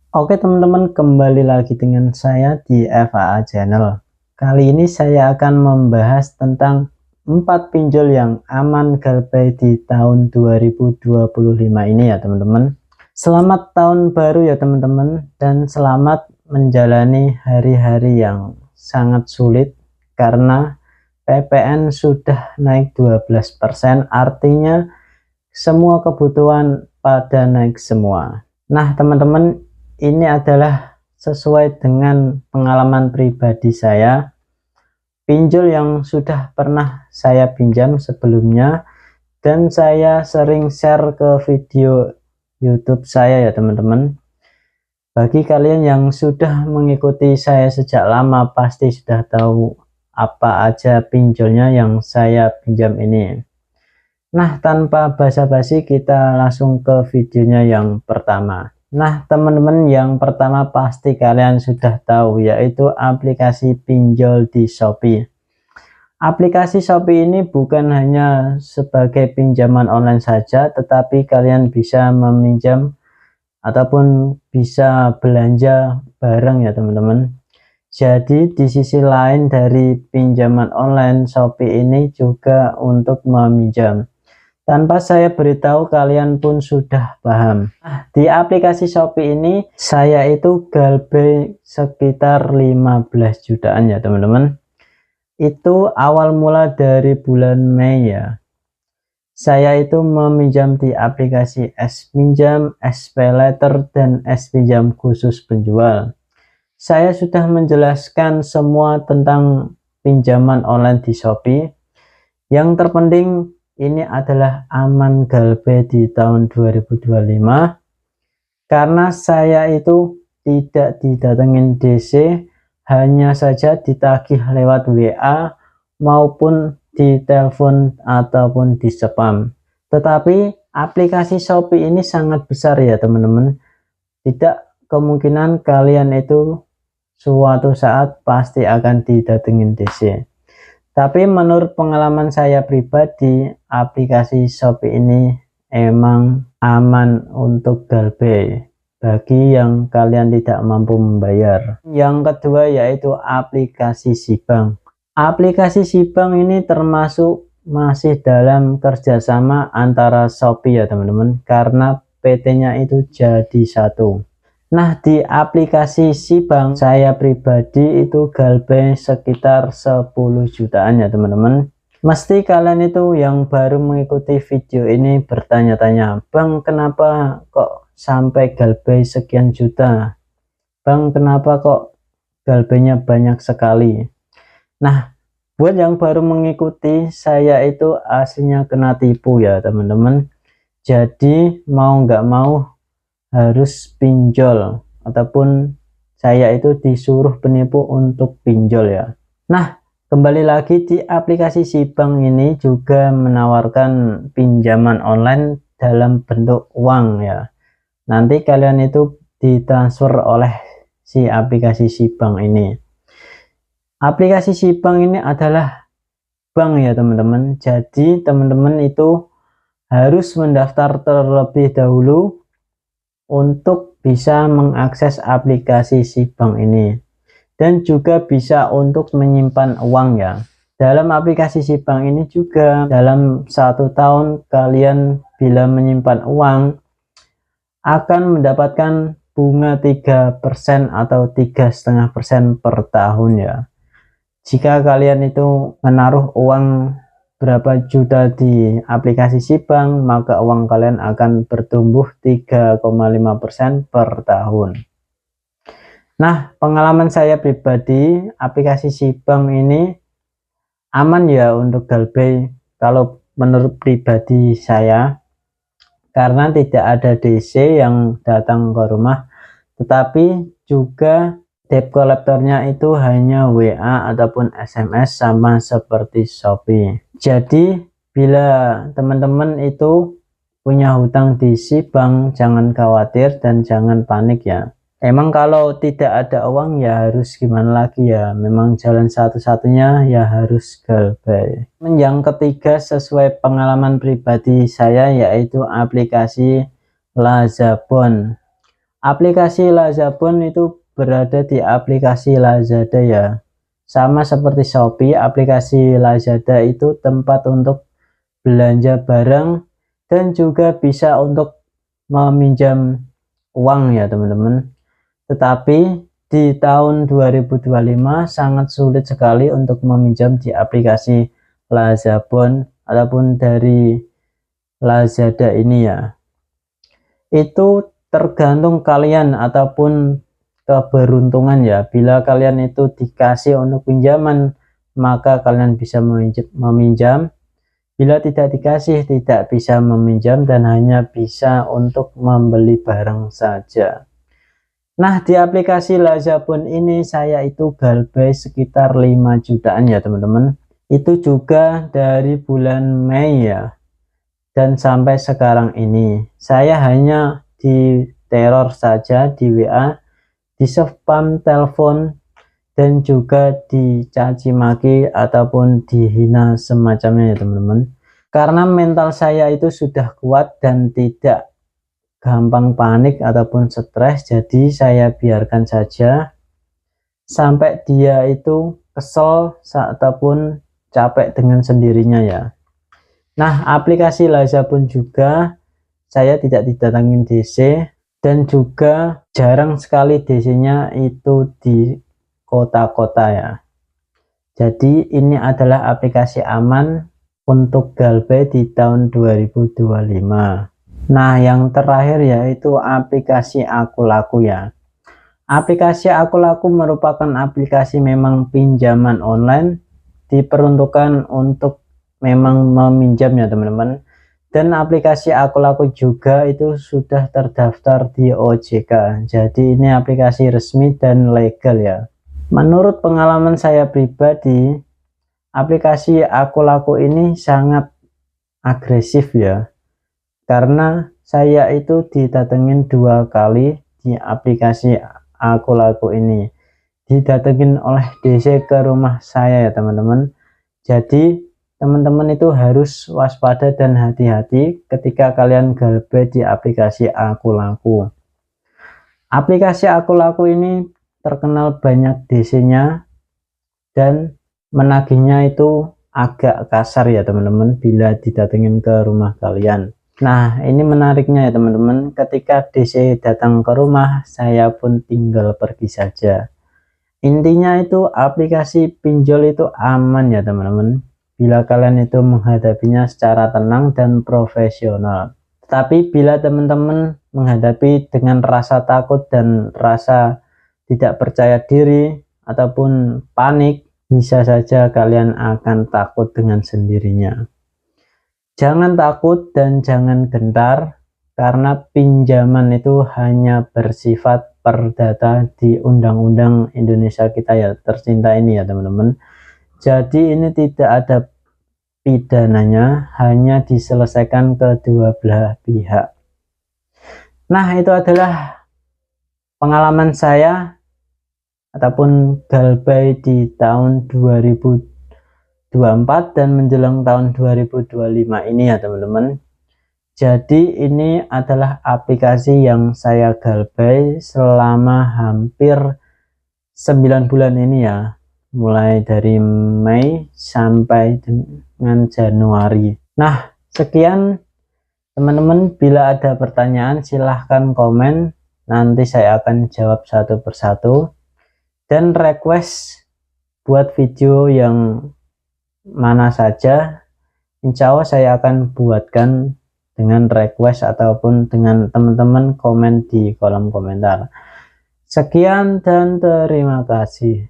Oke teman-teman, kembali lagi dengan saya di FAA Channel. Kali ini saya akan membahas tentang 4 pinjol yang aman galbay di tahun 2025 ini ya teman-teman. Selamat tahun baru ya teman-teman, dan selamat menjalani hari-hari yang sangat sulit karena PPN sudah naik 12%, artinya semua kebutuhan pada naik semua. Nah teman-teman, ini adalah sesuai dengan pengalaman pribadi saya, pinjol yang sudah pernah saya pinjam sebelumnya, dan saya sering share ke video YouTube saya ya teman-teman. Bagi kalian yang sudah mengikuti saya sejak lama pasti sudah tahu apa aja pinjolnya yang saya pinjam ini. Nah, tanpa basa-basi kita langsung ke videonya yang pertama. Nah, teman-teman, yang pertama pasti kalian sudah tahu, yaitu aplikasi pinjol di Shopee. Aplikasi Shopee ini bukan hanya sebagai pinjaman online saja, tetapi kalian bisa meminjam ataupun bisa belanja barang ya teman-teman. Jadi di sisi lain dari pinjaman online, Shopee ini juga untuk meminjam. Tanpa saya beritahu kalian pun sudah paham. Di aplikasi Shopee ini saya itu galbay sekitar 15 jutaan ya teman-teman. Itu awal mula dari bulan Mei ya. Saya itu meminjam di aplikasi S-Pinjam, SPayLater, dan S-Pinjam khusus penjual. Saya sudah menjelaskan semua tentang pinjaman online di Shopee. Yang terpenting ini adalah aman galbay di tahun 2025 karena saya itu tidak didatengin DC, hanya saja ditagih lewat WA maupun di telepon ataupun di spam. Tetapi aplikasi Shopee ini sangat besar ya teman-teman, tidak kemungkinan kalian itu suatu saat pasti akan didatengin DC. Tapi menurut pengalaman saya pribadi, aplikasi Shopee ini emang aman untuk galbay bagi yang kalian tidak mampu membayar. Yang kedua yaitu aplikasi Sibang. Aplikasi Sibang ini termasuk masih dalam kerjasama antara Shopee ya teman-teman, karena PT-nya itu jadi satu. Nah, di aplikasi Sibang saya pribadi itu galbay sekitar 10 jutaan ya teman-teman. Mesti kalian itu yang baru mengikuti video ini bertanya-tanya, Bang, kenapa kok sampai galbay sekian juta? Bang, kenapa kok galbaynya banyak sekali? Nah, buat yang baru mengikuti, saya itu aslinya kena tipu ya teman-teman. Jadi mau nggak mau harus pinjol, ataupun saya itu disuruh penipu untuk pinjol ya. Nah, kembali lagi di aplikasi Sibang ini juga menawarkan pinjaman online dalam bentuk uang ya. Nanti kalian itu ditransfer oleh si aplikasi Sibang ini. Aplikasi Sibang ini adalah bank ya teman-teman. Jadi teman-teman itu harus mendaftar terlebih dahulu untuk bisa mengakses aplikasi Sibang ini, dan juga bisa untuk menyimpan uang ya. Dalam aplikasi Sibang ini juga dalam 1 tahun kalian bila menyimpan uang akan mendapatkan bunga 3% atau 3,5% per tahun ya. Jika kalian itu menaruh uang berapa juta di aplikasi Sibang, maka uang kalian akan bertumbuh 3,5% per tahun. Nah, pengalaman saya pribadi, aplikasi Sibang ini aman ya untuk galbay kalau menurut pribadi saya, karena tidak ada DC yang datang ke rumah, tetapi juga debt collectornya itu hanya WA ataupun SMS, sama seperti Shopee. Jadi bila teman-teman itu punya hutang di Sibang, jangan khawatir dan jangan panik ya. Emang kalau tidak ada uang ya harus gimana lagi ya, memang jalan satu-satunya ya harus galbay. Yang ketiga sesuai pengalaman pribadi saya yaitu aplikasi Lazabon. Aplikasi Lazabon itu berada di aplikasi Lazada ya. Sama seperti Shopee, aplikasi Lazada itu tempat untuk belanja barang dan juga bisa untuk meminjam uang ya teman-teman. Tetapi di tahun 2025 sangat sulit sekali untuk meminjam di aplikasi Lazabon ataupun dari Lazada ini ya. Itu tergantung kalian ataupun keberuntungan ya. Bila kalian itu dikasih untuk pinjaman, maka kalian bisa meminjam. Bila tidak dikasih, tidak bisa meminjam dan hanya bisa untuk membeli barang saja. Nah, di aplikasi Lazabon ini saya itu galbay sekitar 5 jutaan ya teman-teman. Itu juga dari bulan Mei ya. Dan sampai sekarang ini saya hanya diteror saja di WA, di spam telepon, dan juga dicaci maki ataupun dihina semacamnya ya teman-teman. Karena mental saya itu sudah kuat dan tidak gampang panik ataupun stres, jadi saya biarkan saja sampai dia itu kesel ataupun capek dengan sendirinya ya. Nah, aplikasi Lazabon juga saya tidak didatangin DC dan juga jarang sekali DC-nya itu di kota-kota ya. Jadi ini adalah aplikasi aman untuk galbay di tahun 2025. Nah, yang terakhir yaitu aplikasi Aku Laku ya. Aplikasi Aku Laku merupakan aplikasi memang pinjaman online, diperuntukkan untuk memang meminjam ya teman-teman. Dan aplikasi Aku Laku juga itu sudah terdaftar di OJK. Jadi ini aplikasi resmi dan legal ya. Menurut pengalaman saya pribadi, aplikasi Aku Laku ini sangat agresif ya. Karena saya itu didatengin 2 kali di aplikasi Aku Laku ini. Didatengin oleh DC ke rumah saya ya teman-teman. Jadi teman-teman itu harus waspada dan hati-hati ketika kalian galbay di aplikasi Aku Laku. Aplikasi Aku Laku ini terkenal banyak DC-nya dan menagihnya itu agak kasar ya teman-teman bila didatengin ke rumah kalian. Nah, ini menariknya ya teman-teman, ketika DC datang ke rumah, saya pun tinggal pergi saja. Intinya itu aplikasi pinjol itu aman ya teman-teman, bila kalian itu menghadapinya secara tenang dan profesional. Tapi bila teman-teman menghadapi dengan rasa takut dan rasa tidak percaya diri ataupun panik, bisa saja kalian akan takut dengan sendirinya. Jangan takut dan jangan gentar, karena pinjaman itu hanya bersifat perdata di Undang-Undang Indonesia kita ya tercinta ini ya teman-teman. Jadi ini tidak ada pidananya, hanya diselesaikan kedua belah pihak. Nah, itu adalah pengalaman saya ataupun galbay di tahun 2024 dan menjelang tahun 2025 ini ya teman-teman. Jadi ini adalah aplikasi yang saya galbay selama hampir 9 bulan ini ya, mulai dari Mei sampai dengan Januari. Nah, sekian teman-teman, bila ada pertanyaan silahkan komen, nanti saya akan jawab satu persatu. Dan request buat video yang mana saja, insya Allah saya akan buatkan dengan request ataupun dengan teman-teman komen di kolom komentar. Sekian dan terima kasih.